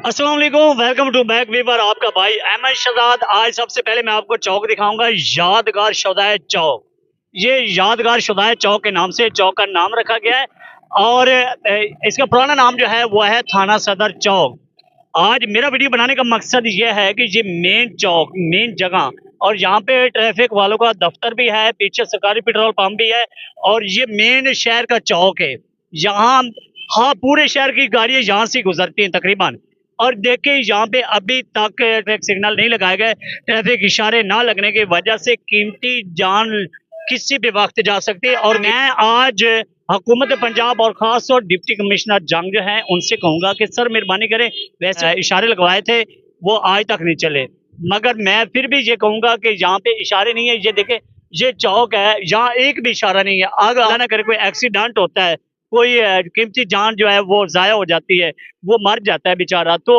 अस्सलाम वालेकुम, welcome to back Weaver. आपका भाई अहमद शहजाद। आज सबसे पहले मैं आपको चौक दिखाऊंगा, यादगार शौदाए चौक। ये यादगार शौदाए चौक के नाम से चौक का नाम रखा गया है और इसका पुराना नाम जो है वो है थाना सदर चौक। आज मेरा वीडियो बनाने का मकसद ये है कि ये मेन चौक, मेन जगह, और यहाँ पे ट्रैफिक वालों का दफ्तर भी है, पीछे सरकारी पेट्रोल पंप भी है और ये मेन शहर का चौक है। यहाँ हाँ, पूरे शहर की गाड़ियाँ यहाँ से गुजरती हैं तकरीबन। और देखिए यहाँ पे अभी तक ट्रैफिक सिग्नल नहीं लगाए गए। ट्रैफिक इशारे ना लगने की वजह से कीमती जान किसी भी वक्त जा सकती है। और मैं आज हुकूमत पंजाब और खास तौर डिप्टी कमिश्नर जंग जो है उनसे कहूंगा कि सर मेहरबानी करें, वैसे इशारे लगवाए थे वो आज तक नहीं चले, मगर मैं फिर भी ये कहूंगा कि यहाँ पे इशारे नहीं है। ये देखे, ये चौक है, यहाँ एक भी इशारा नहीं है। अगर अल्लाह ना करे कोई एक्सीडेंट होता है, कोई कीमती जान जो है वो जाया हो जाती है, वो मर जाता है बेचारा। तो